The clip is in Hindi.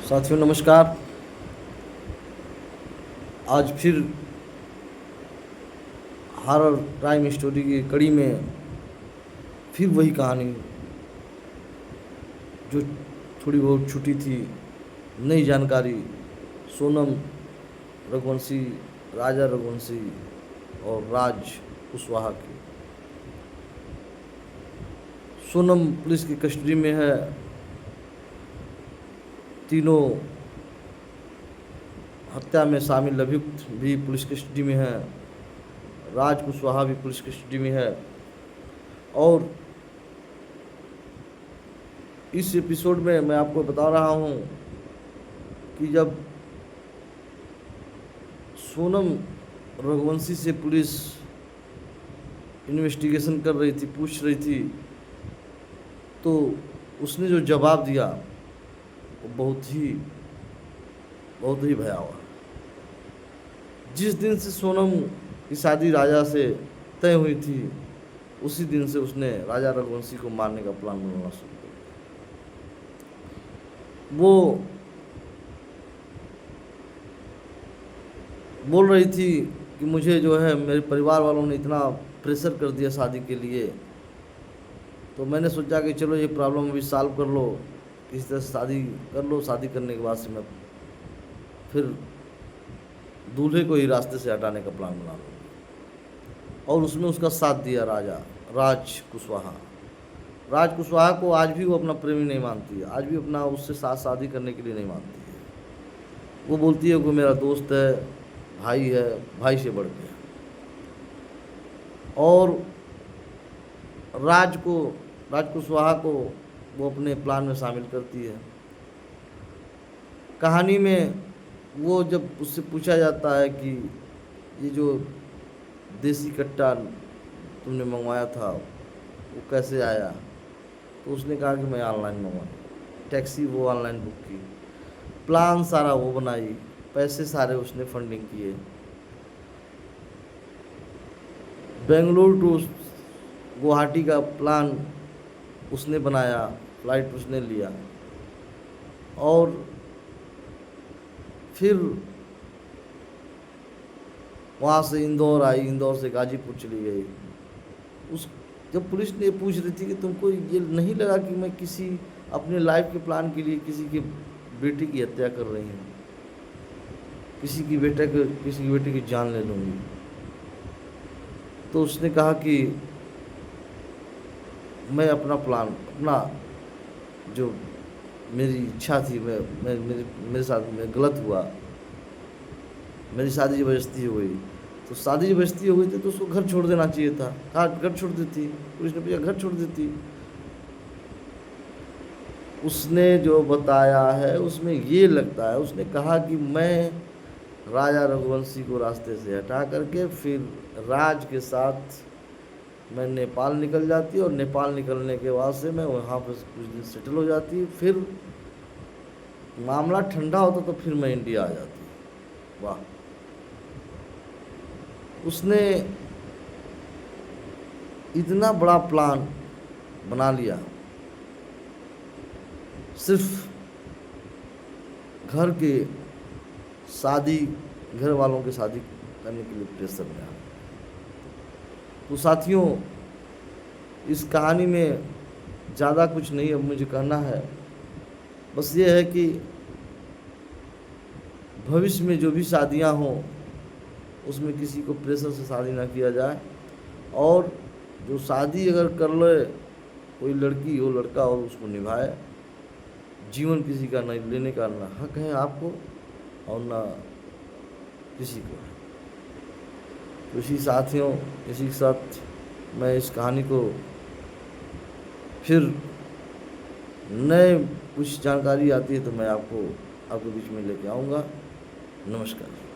साथियों नमस्कार। आज फिर हॉरर क्राइम स्टोरी की कड़ी में फिर वही कहानी जो थोड़ी बहुत छूटी थी। नई जानकारी सोनम रघुवंशी, राजा रघुवंशी और राज कुशवाहा की। सोनम पुलिस की कस्टडी में है। तीनों हत्या में शामिल अभियुक्त भी पुलिस कस्टडी में है। राज कुशवाहा भी पुलिस कस्टडी में है। और इस एपिसोड में मैं आपको बता रहा हूं कि जब सोनम रघुवंशी से पुलिस इन्वेस्टिगेशन कर रही थी, पूछ रही थी, तो उसने जो जवाब दिया वो बहुत ही भयावह। जिस दिन से सोनम की शादी राजा से तय हुई थी, उसी दिन से उसने राजा रघुवंशी को मारने का प्लान बनाना शुरू कर दिया। वो बोल रही थी कि मुझे जो है मेरे परिवार वालों ने इतना प्रेशर कर दिया शादी के लिए, तो मैंने सोचा कि चलो ये प्रॉब्लम अभी सॉल्व कर लो, किसी तरह शादी कर लो। शादी करने के बाद से मैं फिर दूल्हे को ही रास्ते से हटाने का प्लान बना लूँगी। और उसमें उसका साथ दिया राज कुशवाहा। राज कुशवाहा को आज भी वो अपना प्रेमी नहीं मानती है, आज भी अपना उससे साथ शादी करने के लिए नहीं मानती है। वो बोलती है कि मेरा दोस्त है, भाई है, भाई से बढ़ के। और राज कुशवाहा को वो अपने प्लान में शामिल करती है। कहानी में वो जब उससे पूछा जाता है कि ये जो देसी कट्टा तुमने मंगवाया था वो कैसे आया, तो उसने कहा कि मैं ऑनलाइन मंगवाई। टैक्सी वो ऑनलाइन बुक की, प्लान सारा वो बनाई, पैसे सारे उसने फंडिंग किए। बेंगलुरु टू गुवाहाटी का प्लान उसने बनाया, फ्लाइट उसने लिया। और फिर वहाँ से इंदौर आई, इंदौर से गाजीपुर चली गई। जब पुलिस ने पूछ रही थी कि तुमको ये नहीं लगा कि मैं किसी अपने लाइफ के प्लान के लिए किसी की बेटी की हत्या कर रही हूँ, किसी की बेटे की जान ले लूँगी, तो उसने कहा कि मैं अपना जो मेरी इच्छा थी, मेरे साथ में गलत हुआ, मेरी शादी जबरदस्ती हो गई। तो शादी जबरदस्ती हो गई थी तो उसको घर छोड़ देना चाहिए था। कहा घर छोड़ देती, पुलिस ने पूछा घर छोड़ देती। उसने जो बताया है उसमें ये लगता है, उसने कहा कि मैं राजा रघुवंशी को रास्ते से हटा करके फिर राज के साथ मैं नेपाल निकल जाती, और नेपाल निकलने के बाद से मैं वहाँ पर कुछ दिन सेटल हो जाती, फिर मामला ठंडा होता तो फिर मैं इंडिया आ जाती। वाह, उसने इतना बड़ा प्लान बना लिया सिर्फ घर वालों के शादी करने के लिए प्रेशर में आ। तो साथियों, इस कहानी में ज़्यादा कुछ नहीं अब मुझे कहना है, बस ये है कि भविष्य में जो भी शादियां हों उसमें किसी को प्रेशर से शादी ना किया जाए। और जो शादी अगर कर ले कोई लड़की हो लड़का हो, उसको निभाए। जीवन किसी का नहीं लेने का ना हक है आपको और ना किसी को। तो इसी के साथ मैं इस कहानी को फिर नए कुछ जानकारी आती है तो मैं आपके बीच में लेके आऊँगा। नमस्कार।